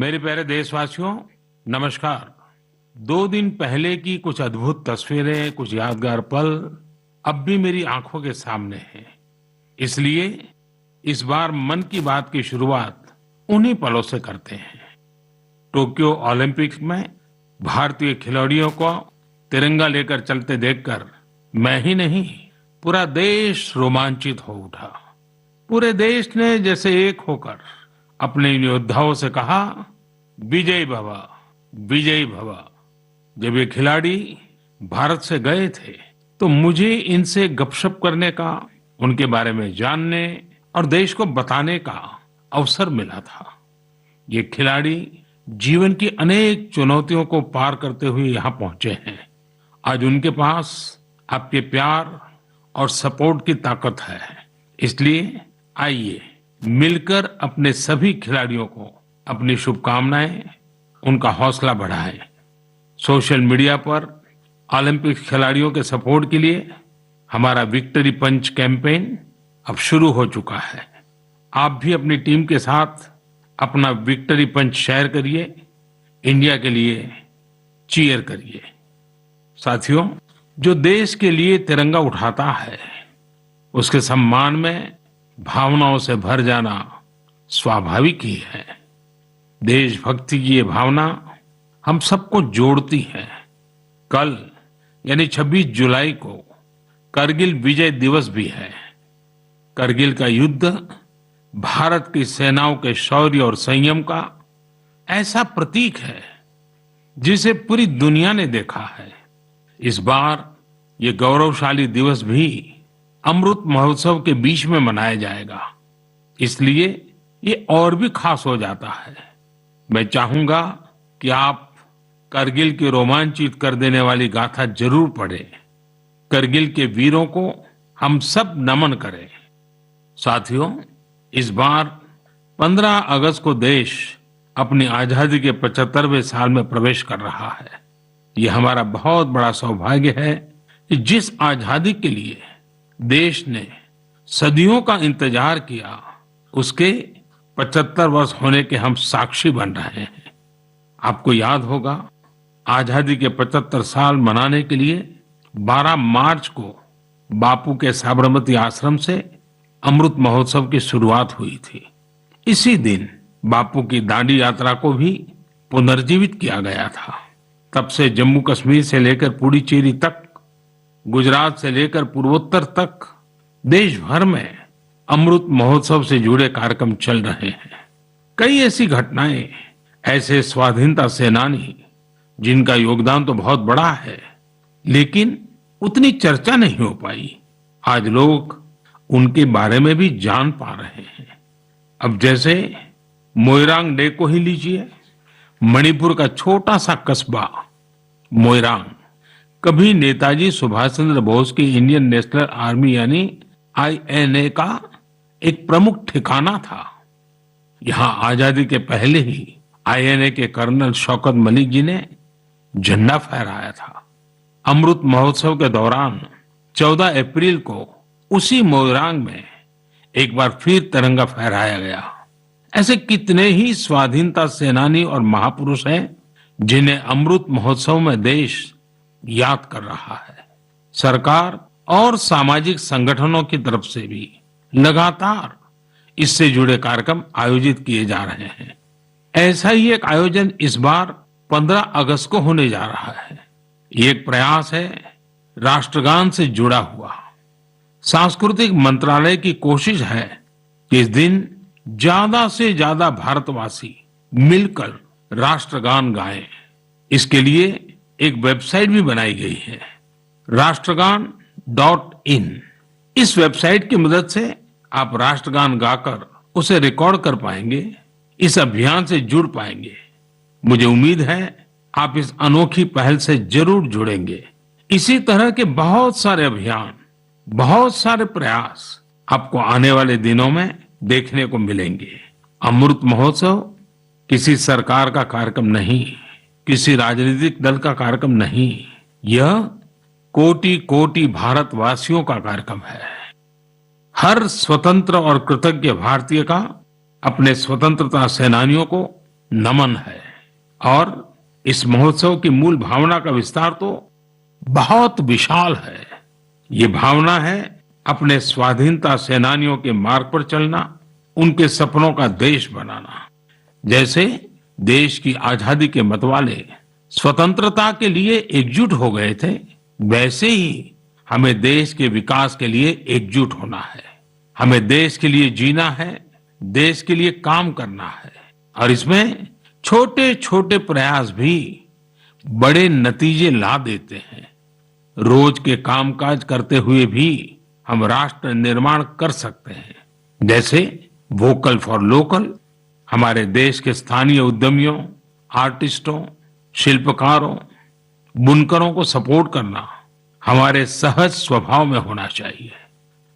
मेरे प्यारे देशवासियों, नमस्कार। 2 दिन पहले की कुछ अद्भुत तस्वीरें, कुछ यादगार पल अब भी मेरी आंखों के सामने हैं। इसलिए इस बार मन की बात की शुरुआत उन्हीं पलों से करते हैं। टोक्यो ओलंपिक्स में भारतीय खिलाड़ियों को तिरंगा लेकर चलते देखकर मैं ही नहीं, पूरा देश रोमांचित हो उठा। पूरे देश ने जैसे एक होकर अपने इन योद्धाओं से कहा, विजय भव, विजय भव। जब ये खिलाड़ी भारत से गए थे तो मुझे इनसे गपशप करने का, उनके बारे में जानने और देश को बताने का अवसर मिला था। ये खिलाड़ी जीवन की अनेक चुनौतियों को पार करते हुए यहाँ पहुंचे हैं। आज उनके पास आपके प्यार और सपोर्ट की ताकत है। इसलिए आइए मिलकर अपने सभी खिलाड़ियों को अपनी शुभकामनाएं, उनका हौसला बढ़ाएं। सोशल मीडिया पर ओलंपिक खिलाड़ियों के सपोर्ट के लिए हमारा विक्ट्री पंच कैंपेन अब शुरू हो चुका है। आप भी अपनी टीम के साथ अपना विक्ट्री पंच शेयर करिए, इंडिया के लिए चीयर करिए। साथियों, जो देश के लिए तिरंगा उठाता है उसके सम्मान में भावनाओं से भर जाना स्वाभाविक ही है। देशभक्ति की ये भावना हम सबको जोड़ती है। कल यानी 26 जुलाई को करगिल विजय दिवस भी है। करगिल का युद्ध भारत की सेनाओं के शौर्य और संयम का ऐसा प्रतीक है जिसे पूरी दुनिया ने देखा है। इस बार ये गौरवशाली दिवस भी अमृत महोत्सव के बीच में मनाया जाएगा, इसलिए ये और भी खास हो जाता है। मैं चाहूंगा कि आप करगिल की रोमांचित कर देने वाली गाथा जरूर पढ़ें। करगिल के वीरों को हम सब नमन करें। साथियों, इस बार 15 अगस्त को देश अपनी आजादी के 75वें साल में प्रवेश कर रहा है। ये हमारा बहुत बड़ा सौभाग्य है कि जिस आजादी के लिए देश ने सदियों का इंतजार किया, उसके 75 वर्ष होने के हम साक्षी बन रहे हैं। आपको याद होगा, आजादी के 75 साल मनाने के लिए 12 मार्च को बापू के साबरमती आश्रम से अमृत महोत्सव की शुरुआत हुई थी। इसी दिन बापू की दांडी यात्रा को भी पुनर्जीवित किया गया था। तब से जम्मू कश्मीर से लेकर पुडुचेरी तक, गुजरात से लेकर पूर्वोत्तर तक देश भर में अमृत महोत्सव से जुड़े कार्यक्रम चल रहे हैं। कई ऐसी घटनाएं, ऐसे स्वाधीनता सेनानी जिनका योगदान तो बहुत बड़ा है लेकिन उतनी चर्चा नहीं हो पाई, आज लोग उनके बारे में भी जान पा रहे हैं। अब जैसे मोइरांग डे को ही लीजिए। मणिपुर का छोटा सा कस्बा मोइरांग कभी नेताजी सुभाष चंद्र बोस की इंडियन नेशनल आर्मी यानी INA का एक प्रमुख ठिकाना था। यहाँ आजादी के पहले ही INA के कर्नल शौकत मलिक जी ने झंडा फहराया था। अमृत महोत्सव के दौरान 14 अप्रैल को उसी मोइरांग में एक बार फिर तिरंगा फहराया गया। ऐसे कितने ही स्वाधीनता सेनानी और महापुरुष हैं जिन्हें अमृत महोत्सव में देश याद कर रहा है। सरकार और सामाजिक संगठनों की तरफ से भी लगातार इससे जुड़े कार्यक्रम आयोजित किए जा रहे हैं। ऐसा ही एक आयोजन इस बार 15 अगस्त को होने जा रहा है। ये एक प्रयास है राष्ट्रगान से जुड़ा हुआ। सांस्कृतिक मंत्रालय की कोशिश है कि इस दिन ज्यादा से ज्यादा भारतवासी मिलकर राष्ट्रगान गाएं। इसके लिए एक वेबसाइट भी बनाई गई है, राष्ट्रगान.in। इस वेबसाइट की मदद से आप राष्ट्रगान गाकर उसे रिकॉर्ड कर पाएंगे, इस अभियान से जुड़ पाएंगे। मुझे उम्मीद है आप इस अनोखी पहल से जरूर जुड़ेंगे। इसी तरह के बहुत सारे अभियान, बहुत सारे प्रयास आपको आने वाले दिनों में देखने को मिलेंगे। अमृत महोत्सव किसी सरकार का कार्यक्रम नहीं, किसी राजनीतिक दल का कार्यक्रम नहीं, यह कोटि कोटि भारतवासियों का कार्यक्रम है। हर स्वतंत्र और कृतज्ञ भारतीय का अपने स्वतंत्रता सेनानियों को नमन है। और इस महोत्सव की मूल भावना का विस्तार तो बहुत विशाल है। ये भावना है अपने स्वाधीनता सेनानियों के मार्ग पर चलना, उनके सपनों का देश बनाना। जैसे देश की आजादी के मतवाले स्वतंत्रता के लिए एकजुट हो गए थे, वैसे ही हमें देश के विकास के लिए एकजुट होना है। हमें देश के लिए जीना है, देश के लिए काम करना है। और इसमें छोटे छोटे प्रयास भी बड़े नतीजे ला देते हैं। रोज के कामकाज करते हुए भी हम राष्ट्र निर्माण कर सकते हैं। जैसे वोकल फॉर लोकल, हमारे देश के स्थानीय उद्यमियों, आर्टिस्टों, शिल्पकारों, बुनकरों को सपोर्ट करना हमारे सहज स्वभाव में होना चाहिए।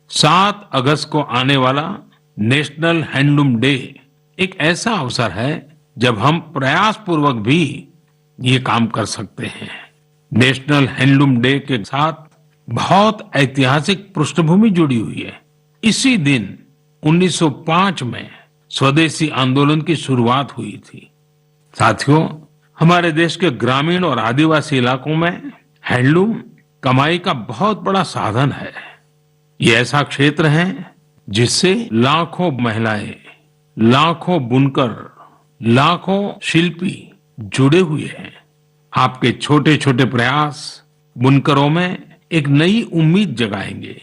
7 अगस्त को आने वाला नेशनल हैंडलूम डे एक ऐसा अवसर है जब हम प्रयास पूर्वक भी ये काम कर सकते हैं। नेशनल हैंडलूम डे के साथ बहुत ऐतिहासिक पृष्ठभूमि जुड़ी हुई है। इसी दिन 1905 में स्वदेशी आंदोलन की शुरुआत हुई थी। साथियों, हमारे देश के ग्रामीण और आदिवासी इलाकों में हैंडलूम कमाई का बहुत बड़ा साधन है। ये ऐसा क्षेत्र है जिससे लाखों महिलाएं, लाखों बुनकर, लाखों शिल्पी जुड़े हुए हैं। आपके छोटे छोटे प्रयास बुनकरों में एक नई उम्मीद जगाएंगे।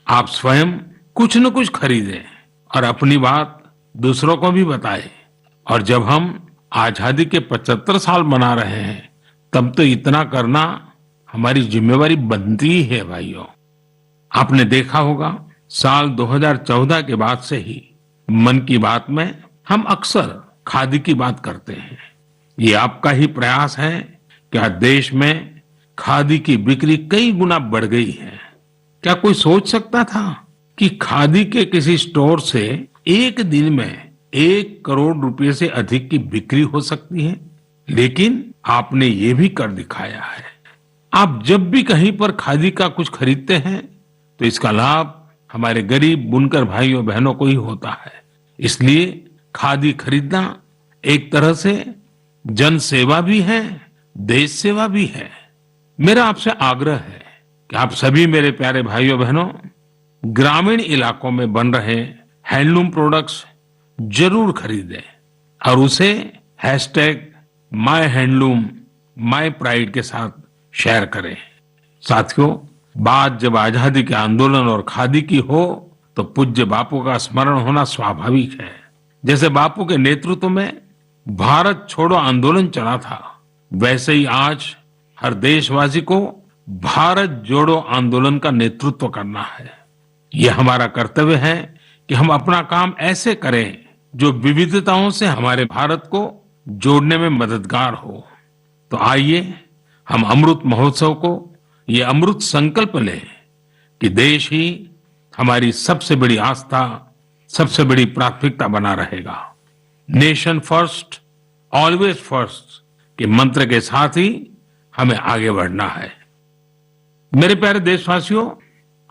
आप स्वयं कुछ न कुछ खरीदें और अपनी बात दूसरों को भी बताएं। और जब हम आजादी के 75 साल मना रहे हैं, तब तो इतना करना हमारी जिम्मेवारी बनती ही है भाइयों। आपने देखा होगा, साल 2014 के बाद से ही मन की बात में हम अक्सर खादी की बात करते हैं। ये आपका ही प्रयास है कि आज देश में खादी की बिक्री कई गुना बढ़ गई है। क्या कोई सोच सकता था कि खादी के किसी स्टोर से एक दिन में 1 करोड़ रुपए से अधिक की बिक्री हो सकती है? लेकिन आपने ये भी कर दिखाया है। आप जब भी कहीं पर खादी का कुछ खरीदते हैं तो इसका लाभ हमारे गरीब बुनकर भाइयों बहनों को ही होता है। इसलिए खादी खरीदना एक तरह से जन सेवा भी है, देश सेवा भी है। मेरा आपसे आग्रह है कि आप सभी मेरे प्यारे भाइयों बहनों ग्रामीण इलाकों में बन रहे हैंडलूम प्रोडक्ट्स जरूर खरीदें और उसे #myhandloom mypride के साथ शेयर करें। साथियों, बात जब आजादी के आंदोलन और खादी की हो तो पूज्य बापू का स्मरण होना स्वाभाविक है। जैसे बापू के नेतृत्व में भारत छोड़ो आंदोलन चला था, वैसे ही आज हर देशवासी को भारत जोड़ो आंदोलन का नेतृत्व करना है। यह हमारा कर्तव्य है कि हम अपना काम ऐसे करें जो विविधताओं से हमारे भारत को जोड़ने में मददगार हो। तो आइए हम अमृत महोत्सव को ये अमृत संकल्प लें कि देश ही हमारी सबसे बड़ी आस्था, सबसे बड़ी प्राथमिकता बना रहेगा। नेशन फर्स्ट, ऑलवेज फर्स्ट के मंत्र के साथ ही हमें आगे बढ़ना है। मेरे प्यारे देशवासियों,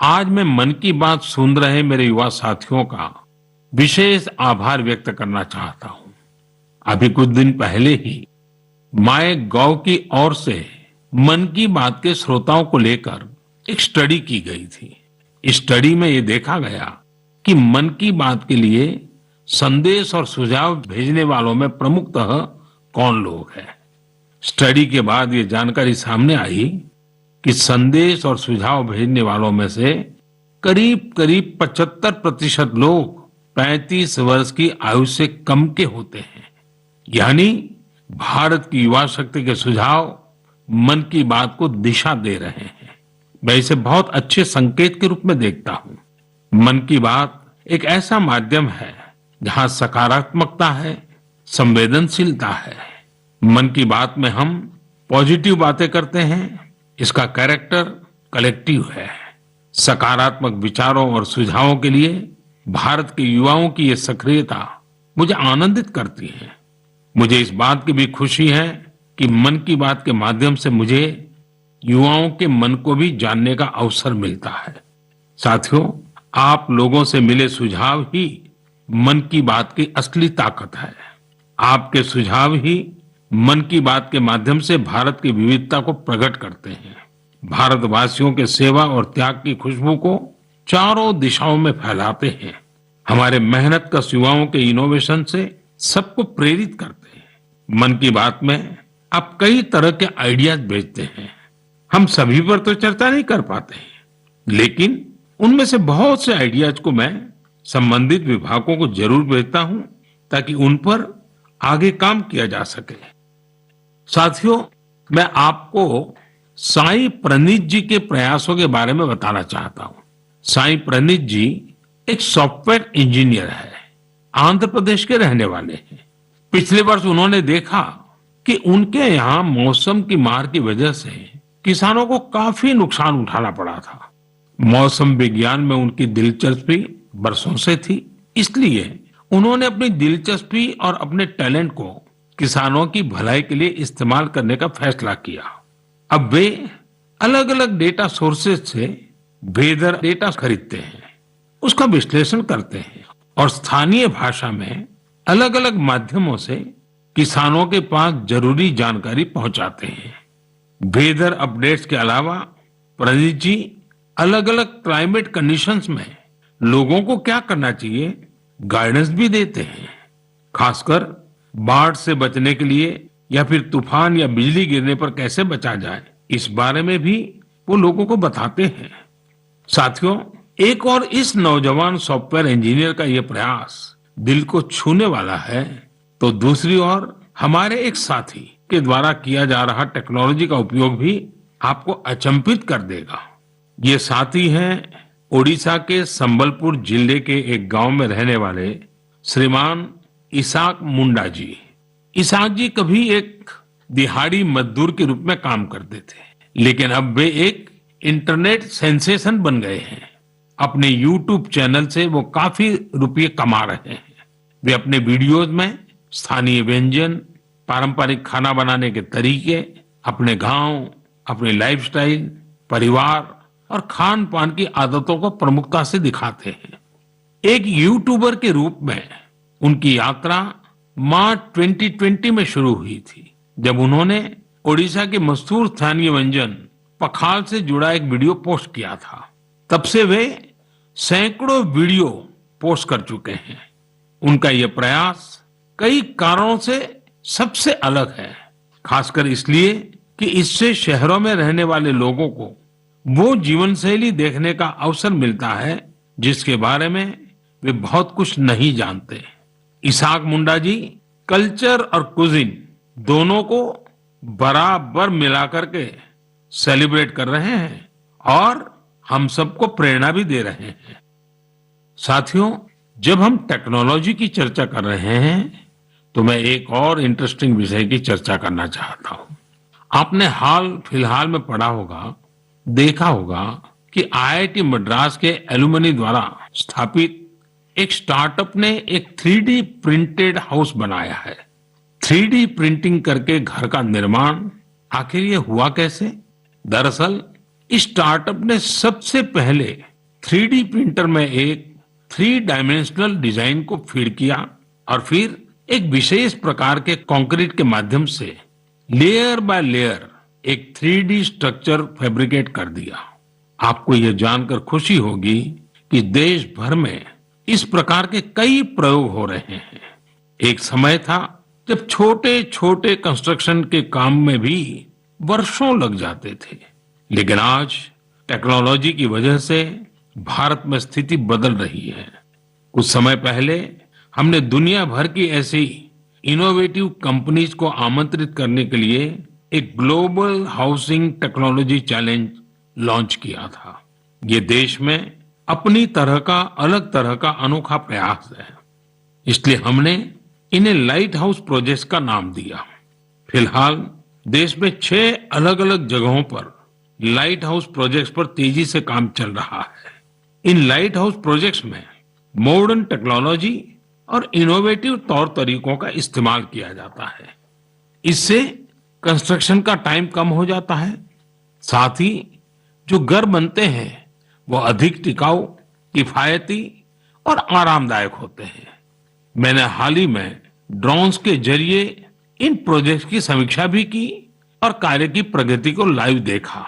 आज मैं मन की बात सुन रहे मेरे युवा साथियों का विशेष आभार व्यक्त करना चाहता हूं। अभी कुछ दिन पहले ही MyGov की ओर से मन की बात के श्रोताओं को लेकर एक स्टडी की गई थी। इस स्टडी में ये देखा गया कि मन की बात के लिए संदेश और सुझाव भेजने वालों में प्रमुखतः कौन लोग हैं। स्टडी के बाद ये जानकारी सामने आई कि संदेश और सुझाव भेजने वालों में से करीब करीब 75% लोग 35 वर्ष की आयु से कम के होते हैं। यानी भारत की युवा शक्ति के सुझाव मन की बात को दिशा दे रहे हैं। मैं इसे बहुत अच्छे संकेत के रूप में देखता हूं। मन की बात एक ऐसा माध्यम है जहां सकारात्मकता है, संवेदनशीलता है। मन की बात में हम पॉजिटिव बातें करते हैं। इसका कैरेक्टर कलेक्टिव है। सकारात्मक विचारों और सुझावों के लिए भारत के युवाओं की ये सक्रियता मुझे आनंदित करती है। मुझे इस बात की भी खुशी है कि मन की बात के माध्यम से मुझे युवाओं के मन को भी जानने का अवसर मिलता है। साथियों, आप लोगों से मिले सुझाव ही मन की बात की असली ताकत है। आपके सुझाव ही मन की बात के माध्यम से भारत की विविधता को प्रकट करते हैं, भारतवासियों के सेवा और त्याग की खुशबू को चारों दिशाओं में फैलाते हैं, हमारे मेहनत कश युवाओं के इनोवेशन से सबको प्रेरित करते हैं। मन की बात में आप कई तरह के आइडियाज भेजते हैं, हम सभी पर तो चर्चा नहीं कर पाते हैं, लेकिन उनमें से बहुत से आइडियाज को मैं संबंधित विभागों को जरूर भेजता हूं ताकि उन पर आगे काम किया जा सके। साथियों, मैं आपको साई प्रणीत जी के प्रयासों के बारे में बताना चाहता हूं। साई प्रणीत जी एक सॉफ्टवेयर इंजीनियर है, आंध्र प्रदेश के रहने वाले हैं। पिछले वर्ष उन्होंने देखा कि उनके यहाँ मौसम की मार की वजह से किसानों को काफी नुकसान उठाना पड़ा था। मौसम विज्ञान में उनकी दिलचस्पी बरसों से थी, इसलिए उन्होंने अपनी दिलचस्पी और अपने टैलेंट को किसानों की भलाई के लिए इस्तेमाल करने का फैसला किया। अब वे अलग अलग डेटा सोर्सेज से वेदर डेटा खरीदते हैं, उसका विश्लेषण करते हैं और स्थानीय भाषा में अलग अलग माध्यमों से किसानों के पास जरूरी जानकारी पहुंचाते हैं। वेदर अपडेट्स के अलावा प्रणीत जी अलग अलग क्लाइमेट कंडीशंस में लोगों को क्या करना चाहिए गाइडेंस भी देते हैं। खासकर बाढ़ से बचने के लिए या फिर तूफान या बिजली गिरने पर कैसे बचा जाए, इस बारे में भी वो लोगों को बताते हैं। साथियों, एक और इस नौजवान सॉफ्टवेयर इंजीनियर का ये प्रयास दिल को छूने वाला है, तो दूसरी ओर हमारे एक साथी के द्वारा किया जा रहा टेक्नोलॉजी का उपयोग भी आपको अचंभित कर देगा। ये साथी हैं ओडिशा के संबलपुर जिले के एक गांव में रहने वाले श्रीमान इसाक मुंडा जी। इसाक जी कभी एक दिहाड़ी मजदूर के रूप में काम करते थे, लेकिन अब वे एक इंटरनेट सेंसेशन बन गए हैं। अपने यूट्यूब चैनल से वो काफी रुपये कमा रहे हैं। वे अपने वीडियोज में स्थानीय व्यंजन, पारंपरिक खाना बनाने के तरीके, अपने गांव, अपनी लाइफस्टाइल, परिवार और खान पान की आदतों को प्रमुखता से दिखाते हैं। एक यूट्यूबर के रूप में उनकी यात्रा मार्च 2020 में शुरू हुई थी, जब उन्होंने ओडिशा के मशहूर स्थानीय व्यंजन पखाल से जुड़ा एक वीडियो पोस्ट किया था। तब से वे सैकड़ों वीडियो पोस्ट कर चुके हैं। उनका यह प्रयास कई कारणों से सबसे अलग है, खासकर इसलिए कि इससे शहरों में रहने वाले लोगों को वो जीवन शैली देखने का अवसर मिलता है जिसके बारे में वे बहुत कुछ नहीं जानते। इसाक मुंडा जी कल्चर और कुजिन दोनों को बराबर मिलाकर के सेलिब्रेट कर रहे हैं और हम सबको प्रेरणा भी दे रहे हैं। साथियों, जब हम टेक्नोलॉजी की चर्चा कर रहे हैं तो मैं एक और इंटरेस्टिंग विषय की चर्चा करना चाहता हूं। आपने हाल फिलहाल में पढ़ा होगा, देखा होगा कि आईआईटी मद्रास के एलुमनी द्वारा स्थापित एक स्टार्टअप ने एक 3D प्रिंटेड हाउस बनाया है। 3D प्रिंटिंग करके घर का निर्माण आखिर ये हुआ कैसे? दरअसल इस स्टार्टअप ने सबसे पहले 3D प्रिंटर में एक 3 डायमेंशनल डिजाइन को फीड किया और फिर एक विशेष प्रकार के कंक्रीट के माध्यम से लेयर बाय लेयर एक 3D स्ट्रक्चर फैब्रिकेट कर दिया। आपको यह जानकर खुशी होगी कि देश भर में इस प्रकार के कई प्रयोग हो रहे हैं। एक समय था जब छोटे छोटे कंस्ट्रक्शन के काम में भी वर्षों लग जाते थे, लेकिन आज टेक्नोलॉजी की वजह से भारत में स्थिति बदल रही है। कुछ समय पहले हमने दुनिया भर की ऐसी इनोवेटिव कंपनीज को आमंत्रित करने के लिए एक global housing technology challenge launch किया था। ये देश में अपनी तरह का अलग तरह का अनोखा प्रयास है, इसलिए हमने इन्हें लाइट हाउस प्रोजेक्ट्स का नाम दिया। फिलहाल देश में 6 अलग अलग जगहों पर लाइट हाउस प्रोजेक्ट्स पर तेजी से काम चल रहा है। इन लाइट हाउस प्रोजेक्ट्स में मॉडर्न टेक्नोलॉजी और इनोवेटिव तौर तरीकों का इस्तेमाल किया जाता है। इससे कंस्ट्रक्शन का टाइम कम हो जाता है, साथ ही जो घर बनते हैं वो अधिक टिकाऊ, किफायती और आरामदायक होते हैं। मैंने हाल ही में ड्रोन्स के जरिए इन प्रोजेक्ट्स की समीक्षा भी की और कार्य की प्रगति को लाइव देखा।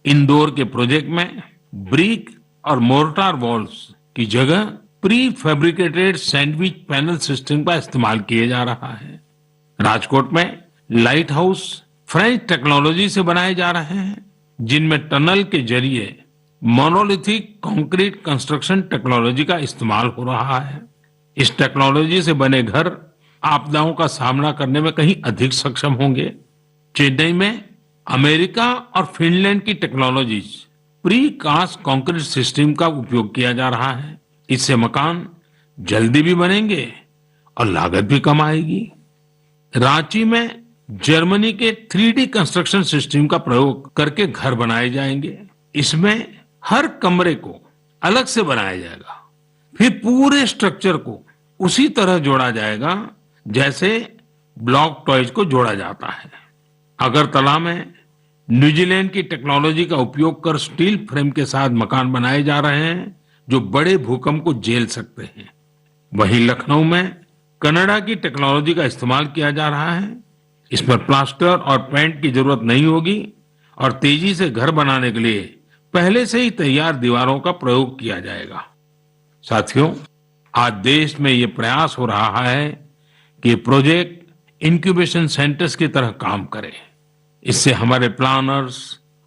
इंदौर के प्रोजेक्ट में ब्रिक और मोर्टार वॉल्स की जगह pre fabricated sandwich panel system का इस्तेमाल किया जा रहा है। राजकोट में लाइट हाउस फ्रेंच टेक्नोलॉजी से बनाए जा रहे हैं, जिनमें टनल के जरिए मोनोलिथिक कंक्रीट कंस्ट्रक्शन टेक्नोलॉजी का इस्तेमाल हो रहा है। इस टेक्नोलॉजी से बने घर आपदाओं का सामना करने में कहीं अधिक सक्षम होंगे। चेन्नई में अमेरिका और फिनलैंड की technologies precast concrete system का उपयोग किया जा रहा है। इससे मकान जल्दी भी बनेंगे और लागत भी कम आएगी। रांची में जर्मनी के 3D कंस्ट्रक्शन सिस्टम का प्रयोग करके घर बनाए जाएंगे। इसमें हर कमरे को अलग से बनाया जाएगा, फिर पूरे स्ट्रक्चर को उसी तरह जोड़ा जाएगा जैसे ब्लॉक टॉयज को जोड़ा जाता है। अगरतला में न्यूजीलैंड की टेक्नोलॉजी का उपयोग कर स्टील फ्रेम के साथ मकान बनाए जा रहे हैं जो बड़े भूकंप को झेल सकते हैं। वहीं लखनऊ में कनाडा की टेक्नोलॉजी का इस्तेमाल किया जा रहा है। इसमें प्लास्टर और पेंट की जरूरत नहीं होगी और तेजी से घर बनाने के लिए पहले से ही तैयार दीवारों का प्रयोग किया जाएगा। साथियों, आज देश में ये प्रयास हो रहा है कि प्रोजेक्ट इंक्यूबेशन सेंटर्स की तरह काम करे। इससे हमारे प्लानर्स,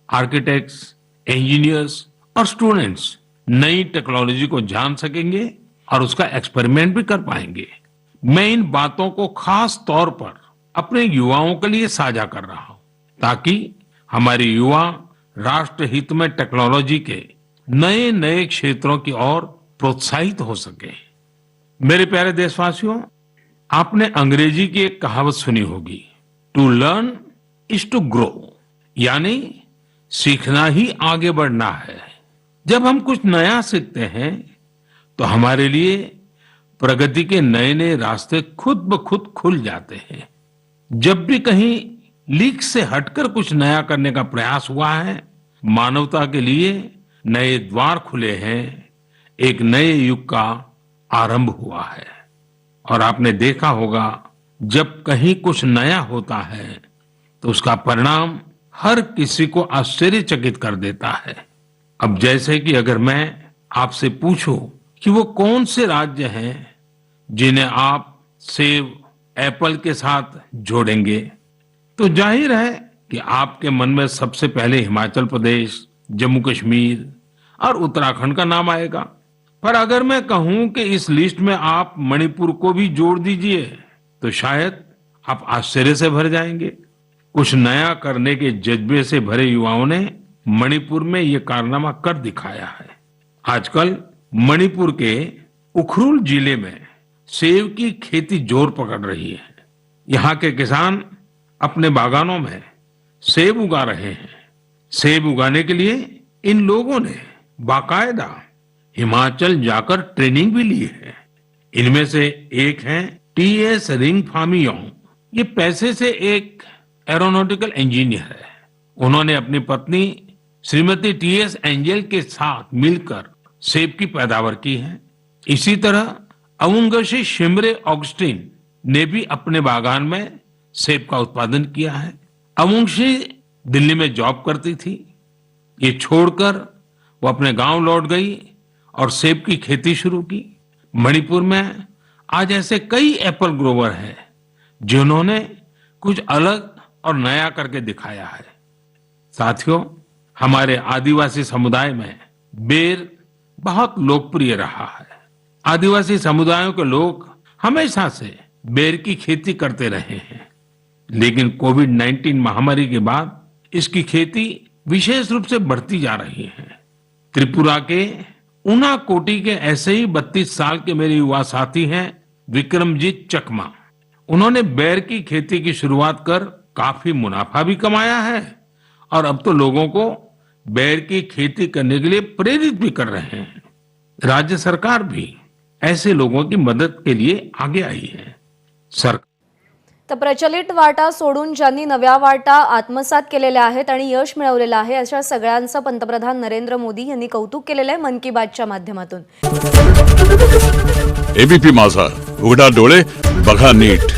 आर्किटेक्ट्स, इंजीनियर्स और स्टूडेंट्स नई टेक्नोलॉजी को जान सकेंगे और उसका एक्सपेरिमेंट भी कर पाएंगे। मैं इन बातों को खास तौर पर अपने युवाओं के लिए साझा कर रहा हूं ताकि हमारे युवा राष्ट्र हित में टेक्नोलॉजी के नए नए क्षेत्रों की ओर प्रोत्साहित हो सके। मेरे प्यारे देशवासियों, आपने अंग्रेजी की एक कहावत सुनी होगी, to learn is to grow, यानी सीखना ही आगे बढ़ना है। जब हम कुछ नया सीखते हैं तो हमारे लिए प्रगति के नए नए रास्ते खुद ब खुद खुल जाते हैं। जब भी कहीं लीक से हटकर कुछ नया करने का प्रयास हुआ है, मानवता के लिए नए द्वार खुले हैं, एक नए युग का आरंभ हुआ है। और आपने देखा होगा, जब कहीं कुछ नया होता है तो उसका परिणाम हर किसी को आश्चर्यचकित कर देता है। अब जैसे कि अगर मैं आपसे पूछूं कि वो कौन से राज्य हैं जिन्हें आप सेब, एप्पल के साथ जोड़ेंगे, तो जाहिर है कि आपके मन में सबसे पहले हिमाचल प्रदेश, जम्मू कश्मीर और उत्तराखंड का नाम आएगा। पर अगर मैं कहूं कि इस लिस्ट में आप मणिपुर को भी जोड़ दीजिए तो शायद आप आश्चर्य से भर जाएंगे। कुछ नया करने के जज्बे से भरे युवाओं ने मणिपुर में ये कारनामा कर दिखाया है। आजकल मणिपुर के उखरुल जिले में सेब की खेती जोर पकड़ रही है। यहाँ के किसान अपने बागानों में सेब उगा रहे हैं। सेब उगाने के लिए इन लोगों ने बाकायदा हिमाचल जाकर ट्रेनिंग भी ली है। इनमें से एक हैं टीएस रिंगफामियोंग। ये पैसे से एक एरोनॉटिकल इंजीनियर है। उन्होंने अपनी पत्नी श्रीमती टीएस एंजल के साथ मिलकर सेब की पैदावार की है। इसी तरह अवुंगशी शिमरे ऑगस्टिन ने भी अपने बागान में सेब का उत्पादन किया है। अवुंगशी दिल्ली में जॉब करती थी। ये छोड़कर वो अपने गांव लौट गई और सेब की खेती शुरू की। मणिपुर में आज ऐसे कई एप्पल ग्रोवर हैं जिन्होंने कुछ अलग और नया करके दिखाया है। साथियों, हमारे आदिवासी समुदाय में बेर बहुत लोकप्रिय रहा है। आदिवासी समुदायों के लोग हमेशा से बेर की खेती करते रहे हैं, लेकिन कोविड-19 महामारी के बाद इसकी खेती विशेष रूप से बढ़ती जा रही है। त्रिपुरा के उनाकोटी के ऐसे ही 32 साल के मेरे युवा साथी हैं विक्रमजीत चकमा। उन्होंने बेर की खेती की शुरुआत कर काफी मुनाफा भी कमाया है और अब तो लोगों को बेर की खेती करने के लिए प्रेरित भी कर रहे हैं। राज्य सरकार भी ऐसे लोगों की मदद के लिए आगे आई है। सरकार तर प्रचलित वाटा सोडून ज्यांनी नव्या वाटा आत्मसात केलेल्या आहेत आणि यश मिळवलेलं आहे अशा सगळ्यांचं पंतप्रधान नरेंद्र मोदी यांनी कौतुक केलेलं आहे मन की बातच्या माध्यमातून. एबीपी माझा, उघडा डोळे बघा नीट.